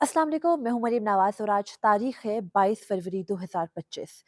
अस्सलाम वालेकुम, मैं हूं मरीम नवाज और आज तारीख है 22 फरवरी 2025।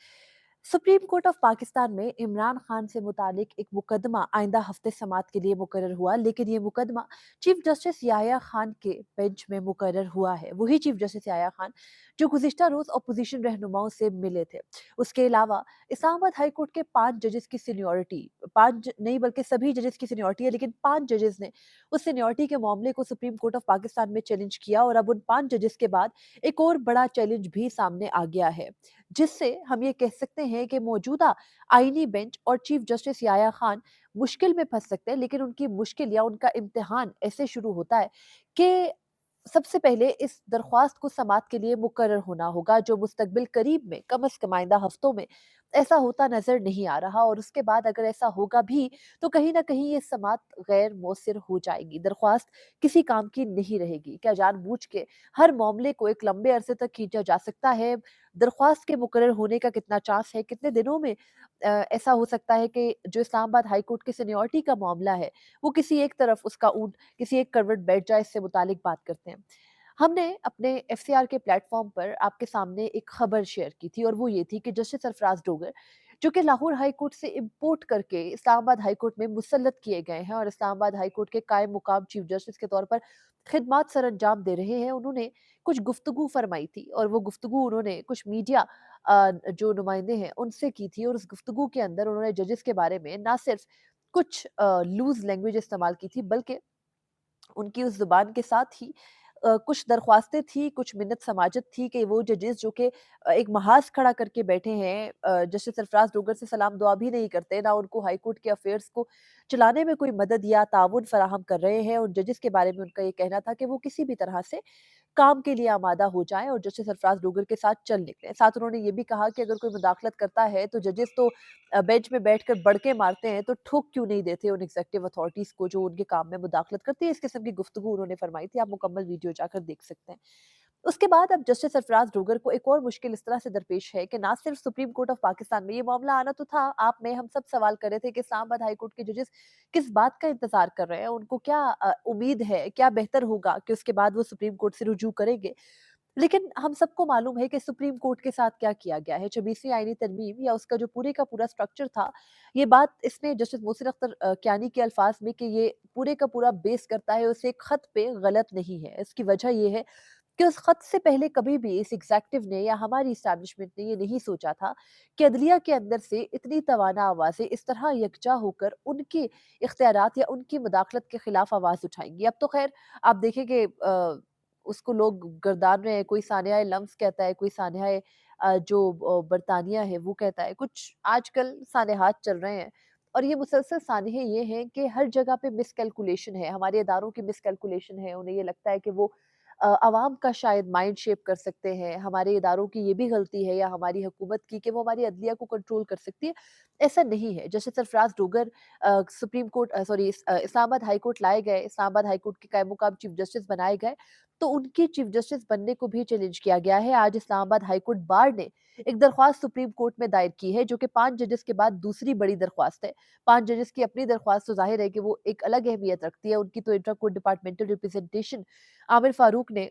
सुप्रीम कोर्ट ऑफ पाकिस्तान में इमरान खान से मुतालिक एक मुकदमा आइंदा हफ्ते समाअत के लिए मुकर्रर हुआ, लेकिन ये मुकदमा चीफ जस्टिस याहिया खान के बेंच में मुकर्रर हुआ है। वही चीफ जस्टिस याहिया खान जो गुज़िश्ता रोज अपोजिशन रहनुमाओं से मिले थे। उसके अलावा इस्लामाबाद हाई कोर्ट के 5 जजेस की सीनियरिटी, नहीं बल्कि सभी जजेस की सीनियरिटी है, लेकिन 5 जजेस ने उस सीनियरिटी के मामले को सुप्रीम कोर्ट ऑफ पाकिस्तान में चैलेंज किया और अब उन 5 जजेस के बाद एक और बड़ा चैलेंज भी सामने आ गया है, जिससे हम ये कह सकते हैं कि मौजूदा आईनी बेंच और चीफ जस्टिस याहिया खान मुश्किल में फंस सकते हैं। लेकिन उनकी मुश्किल या उनका इम्तिहान ऐसे शुरू होता है कि सबसे पहले इस दरख्वास्त को समाअत के लिए मुकर्रर होना होगा, जो मुस्तकबिल करीब में कम अज कम आइंदा हफ्तों में ऐसा होता नजर नहीं आ रहा। और उसके बाद अगर ऐसा होगा भी तो कहीं ना कहीं ये समाअत गैर मौसर हो जाएगी, दरख्वास्त किसी काम की नहीं रहेगी। क्या जानबूझ के हर मामले को एक लंबे अरसे तक खींचा जा सकता है? दरख्वास्त के मुकर्रर होने का कितना चांस है? कितने दिनों में ऐसा हो सकता है कि जो इस्लामाबाद हाई कोर्ट की सीनियरिटी का मामला है वो किसी एक तरफ उसका ऊंट किसी एक करवट बैठ जाए? इससे मुतालिक बात करते हैं। हमने अपने एफसीआर के प्लेटफॉर्म पर आपके सामने एक खबर शेयर की थी और वो ये थी कि जस्टिस सरफराज डोगर जो कि लाहौर हाई कोर्ट से इंपोर्ट करके इस्लामाबाद हाई कोर्ट में मुसल्लत किए गए हैं और इस्लामाबाद हाई कोर्ट के कायम मुकाम चीफ जस्टिस के तौर पर खिदमात सर अंजाम दे रहे हैं, उन्होंने कुछ गुफ्तगू फरमाई थी और वो गुफ्तगू उन्होंने कुछ मीडिया जो नुमाइंदे हैं उनसे की थी। और उस गुफ्तगू के अंदर उन्होंने जजेस के बारे में ना सिर्फ कुछ लूज लैंग्वेज इस्तेमाल की थी, बल्कि उनकी उस ज़ुबान के साथ ही कुछ दरख्वास्तें थी, कुछ मिन्नत समाजत थी कि वो जजेस जो कि एक महाज़ खड़ा करके बैठे हैं, जस्टिस सरफराज डोगर से सलाम दुआ भी नहीं करते, ना उनको हाई कोर्ट के अफेयर्स को चलाने में कोई मदद या ताउन फराहम कर रहे हैं। उन जजेस के बारे में उनका ये कहना था कि वो किसी भी तरह से काम के लिए आमादा हो जाएँ और जस्टिस सरफराज डोगर के साथ चल निकलें। साथ उन्होंने ये भी कहा कि अगर कोई मुदाखलत करता है तो जजेस तो बेंच में बैठकर बड़के मारते हैं, तो ठोक क्यों नहीं देते उन एग्ज़ेक्टिव अथॉरिटीज़ को जो उनके काम में मुदाखलत करती है? इस किस्म की गुफ्तगू उन्होंने फरमाई थी, आप मुकम्मल वीडियो जाकर देख सकते हैं। उसके बाद अब जस्टिस सरफराज डोगर को एक और मुश्किल इस तरह से दरपेश है कि ना सिर्फ सुप्रीम कोर्ट ऑफ पाकिस्तान में ये मामला आना तो था, आप में हम सब सवाल कर रहे थे कि इस्लामाबाद हाई कोर्ट के जजेस किस बात का इंतजार कर रहे हैं, उनको क्या उम्मीद है, क्या बेहतर होगा कि उसके बाद वो सुप्रीम कोर्ट से रुजू करेंगे। लेकिन हम सबको मालूम है कि सुप्रीम कोर्ट के साथ क्या किया गया है। 26वीं आईनी तरमीम या उसका जो पूरे का पूरा स्ट्रक्चर था, ये बात इसमें जस्टिस मोहसिन अख्तर कियानी के अल्फाज में कि ये पूरे का पूरा बेस करता है उस एक खत पे गलत नहीं है। इसकी वजह ये है कि उस खत से पहले कभी भी इस एग्जेक्टिव ने या हमारी इस्टेब्लिशमेंट ने ये नहीं सोचा था कि अदलिया के अंदर से इतनी तवाना आवाज़ें इस तरह यकजा होकर उनके इख्तियारात या उनकी मुदाखलत के खिलाफ आवाज़ उठाएंगी। अब तो खैर आप देखें कि उसको लोग गर्दान रहे हैं, कोई सानिया लम्स कहता है, कोई सानिया जो बरतानिया है वो कहता है, कुछ आजकल सानेहात चल रहे हैं। और ये मुसलसल सानहे ये हैं कि हर जगह पे मिसकैलकुलेशन है, हमारे इदारों की मिसकैलकुलेशन है। उन्हें ये लगता है कि वो अवाम का शायद माइंड शेप कर सकते हैं। हमारे इदारों की ये भी गलती है या हमारी हुकूमत की कि वो हमारी अदलिया को कंट्रोल कर सकती है। ऐसा नहीं है। Justice Sarfaraz Dogar supreme court Islamabad high court लाए गए, इस्लामाबाद हाई कोर्ट के कायम मुकाम चीफ जस्टिस बनाए गए, तो उनके चीफ जस्टिस बनने को भी चैलेंज किया गया है। आज इस्लामाबाद हाई कोर्ट बार ने एक दरख्वास्त सुप्रीम कोर्ट में दायर की है, जो कि 5 जजेस के बाद दूसरी बड़ी दरख्वास्त है। 5 जजेस की अपनी दरख्वास्त तो ज़ाहिर है कि वो एक अलग अहमियत रखती है। उनकी तो intra court departmental representation Aamir Farooq ने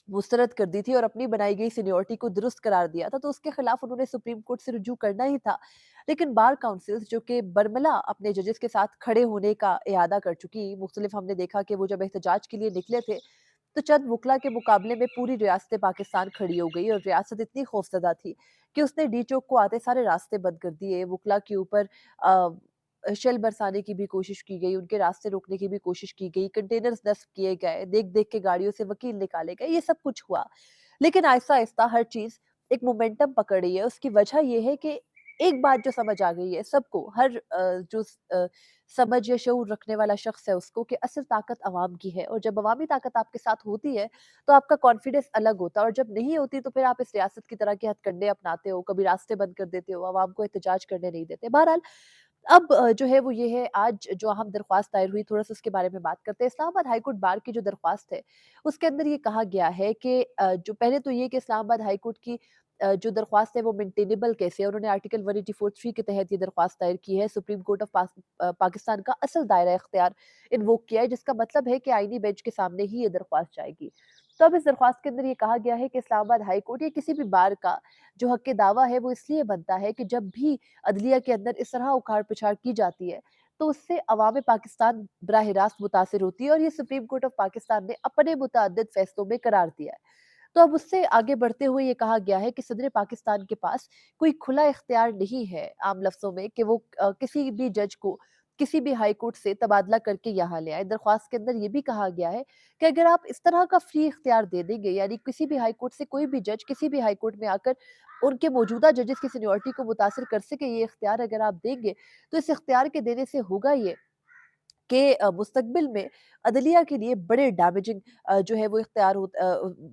मुस्तरद कर दी थी और अपनी बनाई गई सीनियरिटी को दुरुस्त करार दिया था, तो उसके खिलाफ उन्होंने सुप्रीम कोर्ट से रुजू करना ही था। लेकिन बार काउंसिल्स जो कि बरमला अपने जजेस के साथ खड़े होने का इरादा कर चुकी, मुख्तलिफ हमने देखा कि वो जब एहतजाज के लिए निकले थे तो चंद वकला के मुकाबले में पूरी रियासत पाकिस्तान खड़ी हो गई और रियासत इतनी खौफजदा थी कि उसने डी चौक को आते सारे रास्ते बंद कर दिए। वकला के ऊपर शेल बरसाने की भी कोशिश की गई, उनके रास्ते रोकने की भी कोशिश की गई, कंटेनर्स नस्ब किए गए, देख देख के गाड़ियों से वकील निकाले गए, ये सब कुछ हुआ। लेकिन आहिस्ता आहिस्ता हर चीज एक मोमेंटम पकड़ रही है। उसकी वजह ये है कि एक बात जो समझ आ गई है सबको, हर समझ या शऊर रखने वाला शख्स है उसको, कि असल ताकत अवाम की है। और जब अवामी ताकत आपके साथ होती है तो आपका कॉन्फिडेंस अलग होता है, और जब नहीं होती तो फिर आप इस रियासत की तरह के हथकंडे अपनाते हो, कभी रास्ते बंद कर देते हो, अवाम को एहतजाज करने नहीं देते। बहरहाल अब जो है वो ये है, आज जो अहम दरख्वास्त दायर हुई, थोड़ा सा उसके बारे में बात करते हैं। इस्लामाबाद हाई कोर्ट बार की जो दरख्वास्त है उसके अंदर ये कहा गया है कि जो पहले तो ये कि इस्लामाबाद हाई कोर्ट की जो दरख्वास्त है वो मेंटेनेबल कैसे है। उन्होंने आर्टिकल 184(3) के तहत ये दरख्वास्त दायर की है, सुप्रीम कोर्ट ऑफ पाकिस्तान का असल दायरा इख्तियार इन्वोक किया है, जिसका मतलब है कि आईनी बेंच के सामने ही ये दरख्वास्त जाएगी। تو اب इस दरख्वास्त के अंदर ये कहा गया है कि इस्लामाबाद हाई कोर्ट या किसी भी बार का जो हक़ दावा है वो इसलिए बनता है कि जब भी अदलिया के अंदर इस तरह उखाड़-पिछाड़ की जाती है, तो उससे अवाम पाकिस्तान बराह रास्त मुतासिर होती है और ये सुप्रीम कोर्ट ऑफ पाकिस्तान ने अपने मुतअद्दिद फैसलों में करार दिया है। तो अब उससे आगे बढ़ते हुए ये कहा गया है कि सदर पाकिस्तान के पास कोई खुला इख्तियार नहीं है, आम लफ्ज़ों में, कि वो किसी भी जज को किसी भी हाई कोर्ट से तबादला करके यहाँ ले आए। दरख्वास्त के अंदर ये भी कहा गया है कि अगर आप इस तरह का फ्री इख्तियार दे देंगे, यानी किसी भी हाई कोर्ट से कोई भी जज किसी भी हाई कोर्ट में आकर उनके मौजूदा जजेस की सीनियरिटी को मुतासिर कर सके, ये इख्तियार अगर आप देंगे, तो इस इख्तियार के देने से होगा ये कि मुस्तक़बिल में अदलिया के लिए बड़े डैमेजिंग जो है वो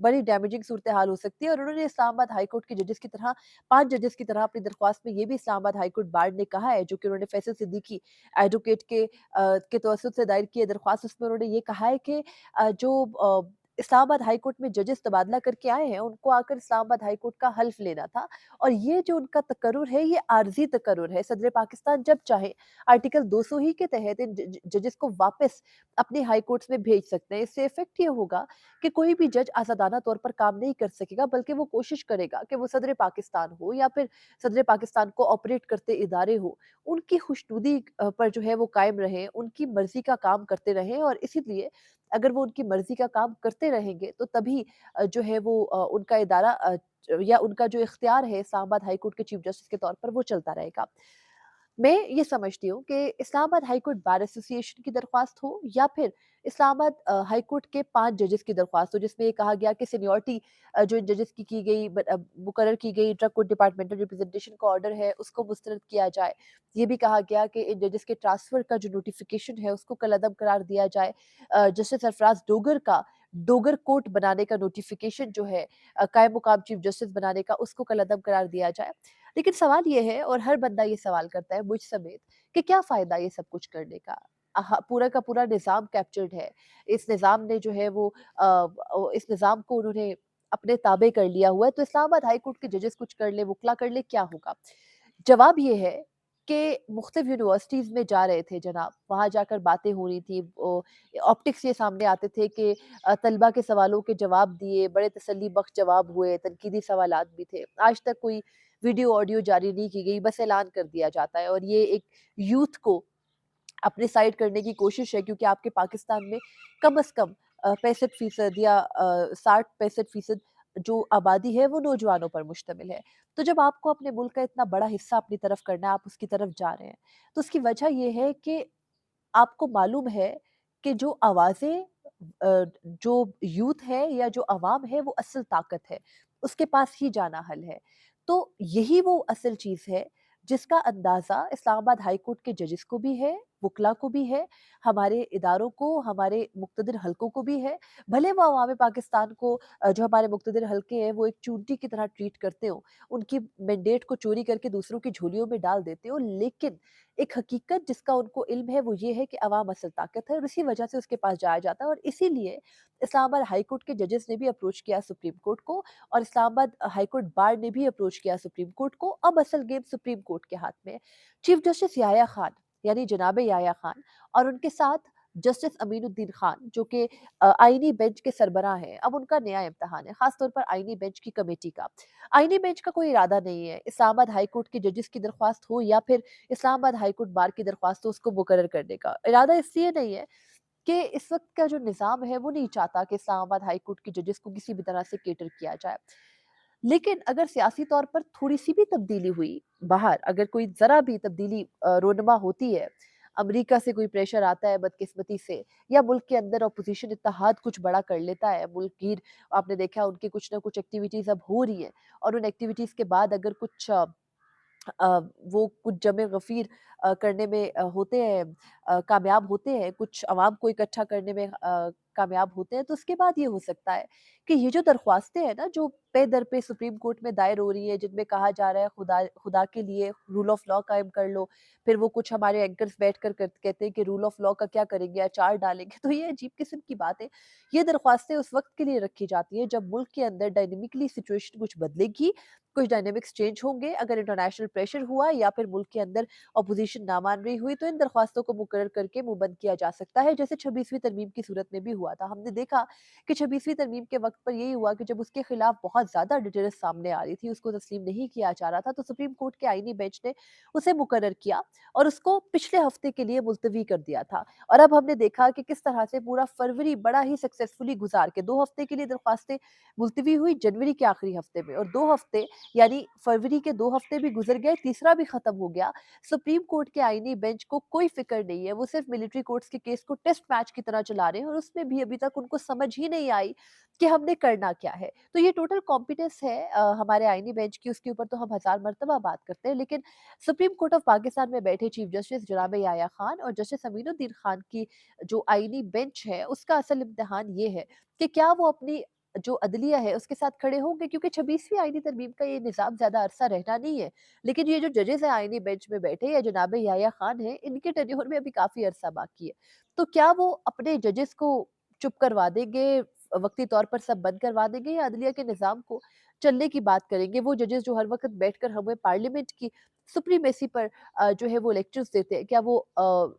बड़ी डैमेजिंग सूरत-ए-हाल हो सकती है। और उन्होंने इस्लामाबाद हाई कोर्ट के जजेस की तरह 5 जजेस की तरह अपनी दरख्वास्त में ये भी इस्लामाबाद हाई कोर्ट बार ने कहा है, जो कि उन्होंने फैसल सिद्दीकी एडवोकेट के तवस्सुत से दायर की है दरख्वास्त, उसमें उन्होंने ये कहा है कि इस्लामाबाद हाई कोर्ट में जजेस तबादला करके आए हैं, उनको आकर इस्लामाबाद हाई कोर्ट का हल्फ लेना था और ये जो उनका तकर्रुर है, ये आर्ज़ी तकर्रुर है। सदर पाकिस्तान जब चाहे आर्टिकल 200 ही के तहत इन जजेस को वापस अपने हाई कोर्ट्स में भेज सकते हैं। इससे इफ़ेक्ट ये होगा कि कोई भी जज आज़ादाना तौर पर काम नहीं कर सकेगा, बल्कि वो कोशिश करेगा कि वो सदर पाकिस्तान हो या फिर सदर पाकिस्तान को ऑपरेट करते इदारे हो, उनकी खुशनुदी पर जो है वो कायम रहें, उनकी मर्ज़ी का काम करते रहें। और इसीलिए अगर वो उनकी मर्ज़ी का काम करते रहेंगे, तो तभी जो है वो उनका इदारा या उनका जो इख्तियार है इस्लामाबाद हाई कोर्ट के चीफ जस्टिस के तौर पर, वो चलता रहेगा। मैं ये समझती हूँ कि Islamabad high court bar association की दरख्वास्त हो या फिर इस्लामाबाद हाई कोर्ट के 5 जजेस की दरख्वास्त हो, जिसमें ये कहा गया कि सीनियरिटी जो इन जजेस की गई मुकर्रर की गई ड्रग कोर्ट डिपार्टमेंटल रिप्रेजेंटेशन का ऑर्डर है, उसको मुस्तरद किया जाए। ये भी कहा गया कि इन जजेस के ट्रांसफ़र का जो नोटिफ़िकेशन है, उसको कलअदम करार दिया जाए। जस्टिस सरफराज डोगर का डोगर कोर्ट बनाने का नोटिफ़िकेशन जो है कायम मुकाम चीफ जस्टिस बनाने का, उसको कलअदम करार दिया जाए। लेकिन सवाल ये है, और हर बंदा ये सवाल करता है मुझ समेत, कि क्या फ़ायदा ये सब कुछ करने का? पूरा का पूरा निज़ाम कैप्चर्ड है। इस निज़ाम ने जो है वो इस निज़ाम को उन्होंने अपने ताबे कर लिया हुआ है, तो इस्लामाबाद हाई कोर्ट के जजेस कुछ कर ले, वुकला कर ले, क्या होगा? जवाब ये है कि मुख्तलिफ यूनिवर्सिटीज़ में जा रहे थे जनाब, वहाँ जाकर बातें हो रही थी, ऑप्टिक्स ये सामने आते थे कि तलबा के सवालों के जवाब दिए, बड़े तसल्ली बख्श जवाब हुए, तनकीदी सवालात भी थे। आज तक कोई वीडियो, ऑडियो जारी नहीं की गई, बस ऐलान कर दिया जाता है और ये एक यूथ को अपने साइड करने की कोशिश है, क्योंकि आपके पाकिस्तान में कम से कम 65% या 60-65% जो आबादी है वो नौजवानों पर मुश्तमिल है। तो जब आपको अपने मुल्क का इतना बड़ा हिस्सा अपनी तरफ करना है, आप उसकी तरफ जा रहे हैं, तो उसकी वजह ये है कि आपको मालूम है कि जो आवाज़ें जो यूथ है या जो अवाम है वो असल ताकत है, उसके पास ही जाना हल है। तो यही वो असल चीज़ है जिसका अंदाज़ा इस्लामाबाद हाई कोर्ट के जजेस को भी है, वुकला को भी है, हमारे इदारों को, हमारे मुक़्तदिर हलकों को भी है। भले वो अवाम पाकिस्तान को जो हमारे मुक़्तदिर हलके हैं वो एक चूंटी की तरह ट्रीट करते हों, उनकी मैंडेट को चोरी करके दूसरों की झोलियों में डाल देते हों, लेकिन एक हकीकत जिसका उनको इल्म है वो ये है कि अवाम असल ताकत है और इसी वजह से उसके पास जाया जाता है। और इसीलिए इस्लामाबाद हाई कोर्ट के जजेस ने भी अप्रोच किया सुप्रीम कोर्ट को और इस्लामाबाद हाई कोर्ट बार ने भी अप्रोच किया सुप्रीम कोर्ट को। अब असल गेम सुप्रीम कोर्ट के हाथ में है। चीफ जस्टिस याह्या खान, यानी जनाब याह्या खान, और उनके साथ जस्टिस अमीनुद्दीन खान, जो कि आईनी बेंच के सरबराह हैं, अब उनका नया इम्तिहान है, खास तौर पर आईनी बेंच की कमेटी का। आईनी बेंच का कोई इरादा नहीं है इस्लामाबाद हाई कोर्ट के जजेस की दरख्वास्त हो या फिर इस्लामाबाद हाई कोर्ट बार की दरख्वास्त हो उसको मुकर्रर करने का। इरादा इसलिए नहीं है कि इस वक्त का जो निज़ाम है वो नहीं चाहता कि इस्लामाबाद हाई कोर्ट के जजेस को किसी भी तरह से केटर किया जाए। लेकिन अगर सियासी तौर पर थोड़ी-सी भी तब्दीली हुई, बाहर अगर कोई ज़रा भी तब्दीली रोनुमा होती है, अमेरिका से कोई प्रेशर आता है बदकिस्मती से, या मुल्क के अंदर अपोज़िशन इत्तेहाद कुछ बड़ा कर लेता है, मुल्क गिर आपने देखा उनकी कुछ ना कुछ एक्टिविटीज़ अब हो रही हैं और उन एक्टिविटीज़ के बाद अगर वो कुछ जमे गफ़ीर करने में होते हैं, कामयाब होते हैं, कुछ अवाम को इकट्ठा करने में कामयाब होते हैं, तो उसके बाद ये हो सकता है कि ये जो दरख्वास्तें हैं ना, जो पे दर पे सुप्रीम कोर्ट में दायर हो रही है, जिनमें कहा जा रहा है खुदा खुदा के लिए रूल ऑफ लॉ कायम कर लो, फिर वो कुछ हमारे एंकर्स बैठकर कहते हैं कि रूल ऑफ लॉ का क्या करेंगे, अचार डालेंगे, तो ये अजीब किस्म की बात है। ये दरख्वास्तें उस वक्त के लिए रखी जाती हैं जब मुल्क के अंदर डायनेमिकली सिचुएशन कुछ बदलेगी कुछ डायनामिक्स चेंज होंगे अगर इंटरनेशनल प्रेशर हुआ या फिर मुल्क के अंदर अपोजिशन ना मान रही हुई, तो इन दरख्वास्तों को मुकर्रर करके मुबंद किया जा सकता है, जैसे 26वीं तरमीम की सूरत में भी हुआ था। हमने देखा कि 26वीं तरमीम के वक्त पर यही हुआ कि जब उसके खिलाफ बहुत ज़्यादा डिटेल्स सामने आ रही थी, उसको तस्लीम नहीं किया जा रहा था, तो सुप्रीम कोर्ट के आईनी बेंच ने उसे मुकर्रर किया और उसको पिछले हफ्ते के लिए मुलतवी कर दिया था। और अब हमने देखा कि किस तरह से पूरा फरवरी बड़ा ही सक्सेसफुली गुजार के 2 हफ्ते के लिए दरख्वास्तें मुलतवी हुई जनवरी के आखिरी हफ्ते में, और 2 हफ्ते यानी फरवरी के 2 हफ्ते भी गुजर गए, तीसरा भी खत्म हो गया। सुप्रीम कोर्ट के आईनी बेंच को कोई फिक्र नहीं है, वो सिर्फ मिलिट्री कोर्ट्स के केस को टेस्ट मैच की तरह चला रहे हैं, और उसमें भी अभी तक उनको समझ ही नहीं आई कि हमने करना क्या है। तो ये टोटल कॉम्पिटेंस है हमारे आईनी बेंच की, उसके ऊपर तो हम हजार मर्तबा बात करते हैं, लेकिन सुप्रीम कोर्ट ऑफ पाकिस्तान में बैठे चीफ जस्टिस जनाब याया खान और जस्टिस अमीनुद्दीन खान की जो आईनी बेंच है, उसका असल इम्तिहान ये है कि क्या वो अपनी जो अदलिया है उसके साथ खड़े होंगे, क्योंकि 26वीं आईनी तरमीम का ये निज़ाम ज़्यादा अरसा रहना नहीं है। लेकिन ये जो जजेस हैं आईनी बेंच में बैठे या जनाब याया खान हैं, इनके टेन्योर में अभी काफ़ी अरसा बाकी है। तो क्या वो अपने जजेस को चुप करवा देंगे, वक़्ती तौर पर सब बंद करवा देंगे, या अदलिया के निज़ाम को चलने की बात करेंगे? वो जजेस जो हर वक़्त बैठकर हमें पार्लियामेंट की सुप्रीमेसी पर जो है वो लेक्चर्स देते हैं, क्या वो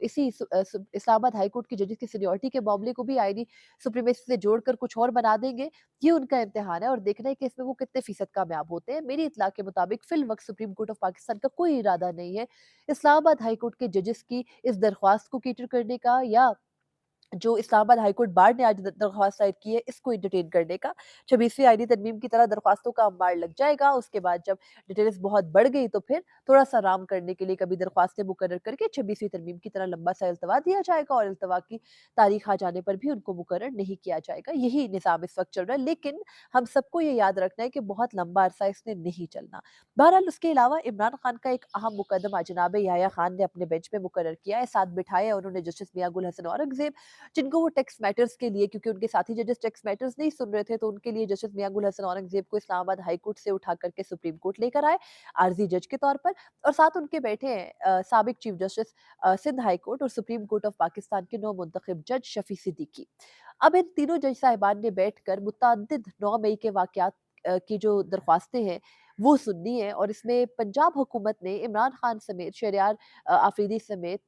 इसी इस्लामाबाद हाई कोर्ट के जजेस की सीनियरिटी के मामले को भी आईनी सुप्रीमेसी से जोड़कर कुछ और बना देंगे? ये उनका इम्तिहान है, और देखना है कि इसमें वो कितने फ़ीसद कामयाब होते हैं। मेरी इत्तला के मुताबिक फ़िलवक़्त सुप्रीम कोर्ट ऑफ पाकिस्तान का कोई इरादा नहीं है इस्लामाबाद हाई कोर्ट के जजेस की इस दरख्वास्त को कैटर करने का, या जो इस्लामाबाद हाई कोर्ट बार ने आज दरख्वास्त दायर की है, इसको एंटरटेन करने का। 26वीं आईनी तरमीम की तरह दरख्वास्तों का अंबार लग जाएगा, उसके बाद जब डिटेल्स बहुत बढ़ गई तो फिर थोड़ा-सा आराम करने के लिए कभी दरख्वास्तें मुकर्रर करके 26वीं तरमीम की तरह लंबा-सा इल्तवा दिया जाएगा, और इल्तवा की तारीख आ जाने पर भी उनको मुकर्रर नहीं किया जाएगा। यही निज़ाम इस वक़्त चल रहा है, लेकिन हम सबको ये याद रखना है कि बहुत लंबा अरसा इसने नहीं चलना। बहरहाल उसके अलावा इमरान खान का एक अहम मुकदमा जनाब याह्या खान ने अपने बेंच में मुकर्रर किया है, साथ बिठाए हैं उन्होंने जस्टिस मियां गुल हसन औरंगज़ेब, जिनको वो टैक्स मैटर्स के लिए, क्योंकि उनके साथी जजेस टैक्स मैटर्स नहीं सुन रहे थे, तो उनके लिए जस्टिस मियां गुल हसन औरंगज़ेब को इस्लामाबाद हाई कोर्ट से उठा करके सुप्रीम कोर्ट लेकर आए, आर्जी जज के तौर पर। और साथ उनके बैठे हैं साबिक chief justice Sindh high court और सुप्रीम कोर्ट ऑफ पाकिस्तान के नौ मुंतखब जज शफी सिद्दीकी। अब इन तीनों जज साहिबान ने बैठकर मुतअद्दिद 9 मई के वाकयात की जो दरख्वास्तें हैं वो सुननी है, और इसमें पंजाब हुकूमत ने इमरान खान समेत, शहरयार आफरीदी समेत,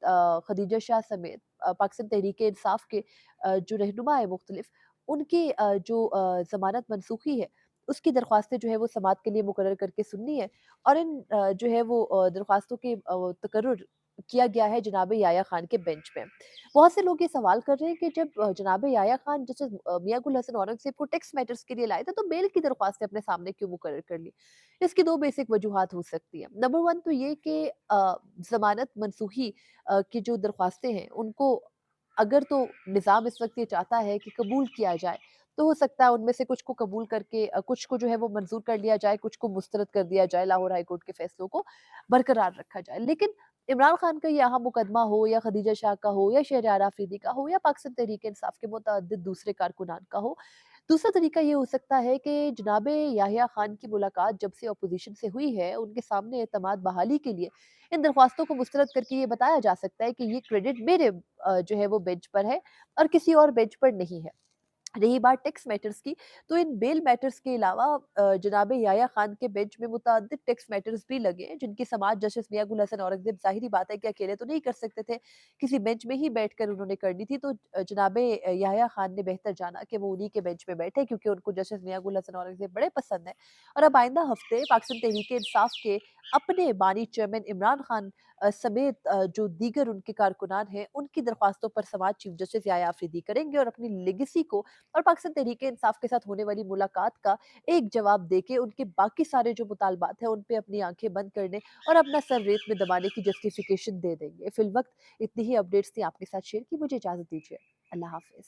खदीजा शाह समेत, पाकिस्तान तहरीक इंसाफ के जो रहनुमा है मुख्तलिफ, उनकी जो ज़मानत मनसूखी है, उसकी दरख्वास्तें जो है वो समाअत के लिए मुकर्रर करके सुननी है, और इन जो है वो दरख्वास्तों के तकर्रुर किया गया है जनाब याह्या खान के बेंच में। बहुत से लोग ये सवाल कर रहे हैं कि जब जनाब याह्या खान जस्टिस मियां गुल हसन औरंगज़ेब को टैक्स मैटर्स के लिए लाए थे, तो बेल की दरख्वास्तें अपने सामने क्यों मुकर्रर कर ली? इसकी 2 बेसिक वजूहात हो सकती हैं। नंबर 1 तो ये कि ज़मानत मनसूखी की जो दरख्वास्तें हैं, उनको अगर तो निज़ाम इस वक़्त ये चाहता है कि कबूल किया जाए, तो हो सकता है उनमें से कुछ को कबूल करके कुछ को जो है वो मंज़ूर कर लिया जाए, कुछ को मुस्तरद कर दिया जाए, लाहौर हाई कोर्ट के फैसलों को बरकरार रखा जाए। लेकिन इमरान खान का ये अहम मुकदमा हो, या खदीजा शाह का हो, या शहरयार आफरीदी का हो, या पाकिस्तान तहरीक इंसाफ के मुतअद्दिद दूसरे कारकुनान का हो, दूसरा तरीका ये हो सकता है कि जनाब याह्या खान की मुलाकात जब से अपोजिशन से हुई है, उनके सामने एतमाद बहाली के लिए इन दरख्वास्तों को मुस्तरद करके ये बताया जा सकता है कि ये क्रेडिट मेरे जो है वो बेंच पर है और किसी और बेंच पर नहीं है। रही बात टैक्स मैटर्स की, तो इन बेल मैटर्स के अलावा जनाब याह्या खान के बेंच में मुतअद्दिद टैक्स मैटर्स भी लगे हैं, जिनकी समाअत जस्टिस मियां गुल हसन औरंगज़ेब, ज़ाहिरी बात है कि अकेले तो नहीं कर सकते थे, किसी बेंच में ही बैठकर उन्होंने करनी थी, तो जनाब याह्या खान ने बेहतर जाना कि वो उन्हीं के बेंच में बैठे, क्योंकि उनको जस्टिस मियां गुल हसन औरंगज़ेब बड़े पसंद हैं। और अब आइंदा हफ्ते पाकिस्तान तहरीक इंसाफ के अपने बानी चेयरमैन इमरान खान समेत जो दीगर उनके कारकुनान हैं, उनकी दरख्वास्तों पर समाअत चीफ जस्टिस याह्या आफरीदी करेंगे, और अपनी लेगेसी को और पाकिस्तान तहरीक इंसाफ के साथ होने वाली मुलाकात का एक जवाब देके उनके बाकी सारे जो मुतालबात हैं उन पे अपनी आंखें बंद करने और अपना सर रेत में दबाने की जस्टिफिकेशन दे देंगे। फिलवक्त इतनी ही अपडेट्स थी आपके साथ शेयर की। मुझे इजाजत दीजिए। अल्लाह हाफिज।